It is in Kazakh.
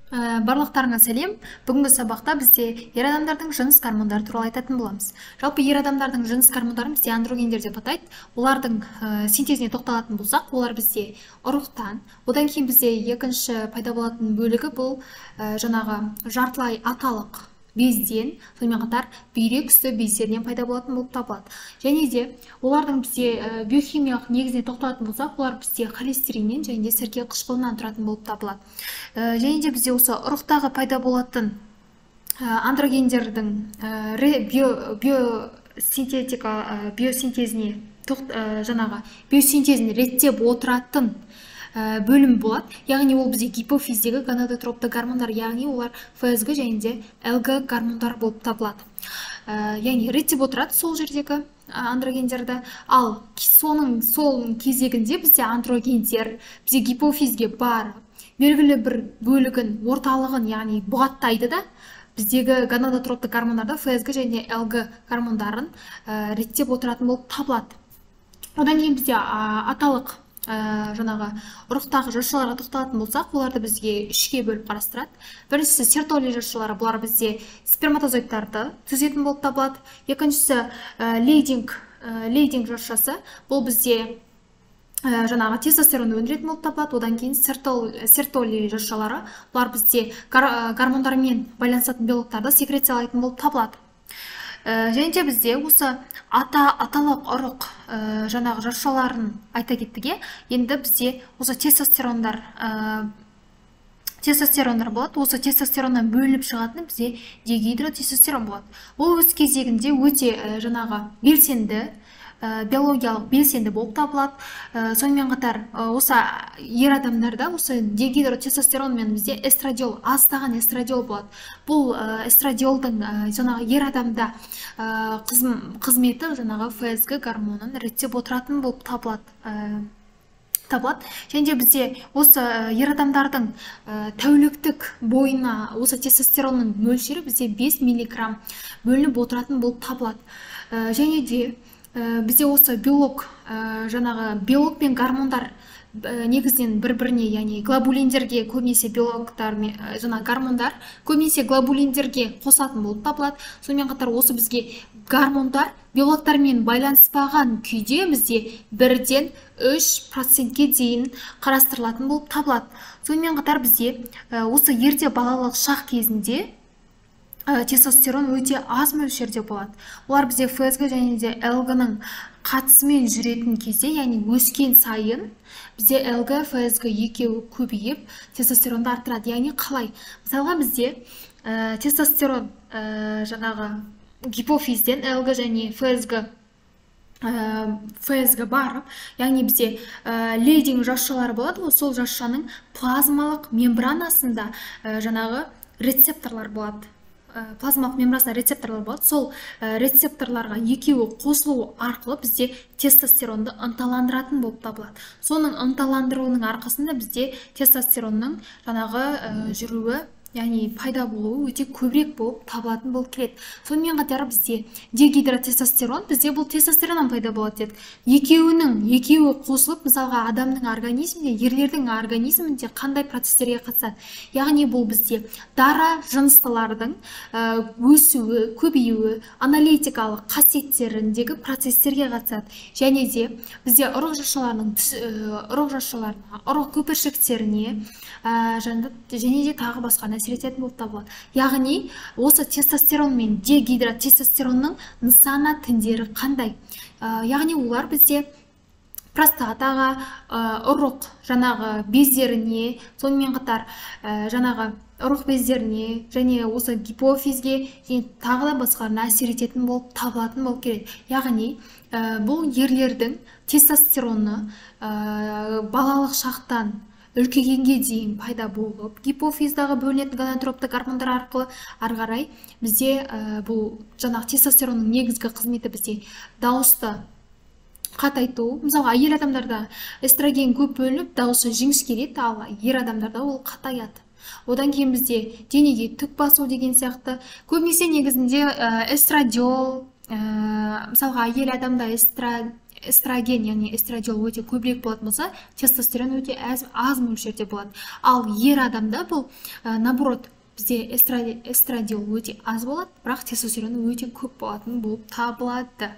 Барлықтарыңа сәлем. Бүгінгі сабақта бізде ер адамдардың жыныс гормондары туралы айтатын боламыз. Жалпы ер адамдардың жыныс гормондарын бізде андрогендер деп атайды. Олардың синтезіне тоқталатын болсақ, олар бізде ұрықтан, одан кейін бізде екінші пайда болатын бөлігі бұл жаңағы жартылай аталық безден, сонымен қатар бүйрек үсті бездерінен пайда болатын болып табылады. Және де олардың бізде биохимиялық негізіне тоқталатын болсақ, олар бізде холестериннен және де сірке қышқылынан тұратын болып табылады. Және де бізде осы ұрықтағы пайда болатын андрогендердің биосинтезін реттеп отыратын бөлім болады. Яғни ол бізде гипофиздегі гонадотропты гормондар, яғни олар ФСГ және де ЛГ гормондар болып табылады. Яғни реттеп отырады сол жердегі андрогендерді. Ал сол кезегінде бізде андрогендер бізде гипофизге барып, белгілі бір бөлігін, орталығын, яғни бұғаттайды да, біздегі гонадотропты гормондарды ФСГ және ЛГ гормондарын реттеп отыратын болып табылады. Одан кейін бізде аталық жаңағы ұрықтағы жасушаларға тоқталатын болсақ, оларды бізге үшке бөліп қарастырады. Біріншісі сертолий жасушалары, бұлар бізде сперматозоидтарды түзетін болып табылады. Екіншісі лейдинг жасушасы, бұл бізде жаңағы тестостеронды өндіретін болып табылады. Одан кейін сертолий жасушалары, бұлар бізде гормондармен байланысатын белоктарды секрециялайтын болып табылады. Және де бізде осы аталық ұрық жаңағы жасушаларын айта кеттік. Енді бізде осы тестостерондар болады. Осы тестостероннан бөлініп шығатын бізде дегидротестостерон болады. Бұл өз кезегінде өте жаңағы белсенді, биологиялық белсенді болып табылады. Сонымен қатар осы ер адамдарда осы дегидротестостеронмен бізде эстрадиол, аздаған эстрадиол болады. Бұл эстрадиолдың жаңағы ер адамда қызметі жаңағы ФСГ гормонын реттеп отыратын болып табылады. Және де бізде осы ер адамдардың тәуліктік бойына осы тестостеронның мөлшері бізде 5 миллиграмм бөлініп отыратын болып табылады. Және де бізде осы белок пен гормондар негізінен бір-біріне, яғни глобулиндерге, көбінесе белоктар гормондар көбінесе глобулиндерге қосатын болып табылады. Сонымен қатар осы бізге гормондар белоктармен байланыспаған күйде бізде 1-ден 3%-ке дейін қарастырылатын болып табылады. Сонымен қатар бізде осы ерте балалық шақ кезінде тестостерон өте аз мөлшерде болады. Олар бізде ФСГ және де ЛГ-ның қатысымен жүретін кезде, яғни өскен сайын бізде ЛГ, ФСГ екеуі көбейіп, тестостеронды арттырады. Яғни қалай? Мысалға бізде тестостерон жаңағы гипофизден ЛГ және ФСГ барып, яғни бізде лейдинг жасушалары болады. Сол жасушаның плазмалық мембранасында жаңағы рецепторлар болады. Плазмалық мембранасында рецепторлар болады. Сол рецепторларға екеуі қосылу арқылы бізде тестостеронды ынталандыратын болып табылады. Соның ынталандыруының арқасында бізде тестостеронның жаңағы жүруі, яғни пайда болуы өте көбірек болып табылатын болып келеді. Сонымен қатар бізде дегидротестостерон, бізде бұл тестостероннан пайда болады дедік. Екеуі қосылып, мысалға адамның организмінде, ерлердің организмінде қандай процестерге қатысады? Яғни бұл бізде дара жыныстылардың өсуі, көбеюі, аналитикалық қасиеттеріндегі процестерге қатысады. Және де бізде ұрық жасушаларына, ұрық көпіршіктеріне және де тағы басқа ететін болып табылады. Яғни осы тестостерон мен дегидротестостеронның нысана тіндері қандай? Яғни олар бізде простатаға, ұрық жаңағы бездеріне, сонымен қатар жаңағы ұрық бездеріне және осы гипофизге және тағы да басқаларына әсер ететін болып табылатын болып келеді. Яғни бұл ерлердің тестостероны балалық шақтан үлкейгенге дейін пайда болып, гипофиздағы бөлінетін гонадотропты гормондар арқылы ары қарай бізде бұл жаңағы тестостеронның негізгі қызметі бізде дауысты қатайту. Мысалға, әйел адамдарда эстроген көп бөлініп, дауысы жіңішкереді, ал ер адамдарда ол қатаяды. Одан кейін бізде денеге түк басу деген сияқты. Көбінесе негізінде эстрадиол, мысалға, әйел адамда эстроген, яғни эстрадиол өте көбірек болатын болса, тестостерон өте аз мөлшерде болады. Ал ер адамда бұл наоборот, бізде эстрадиол өте аз болады, бірақ тестостерон өте көп болатын болып табылады.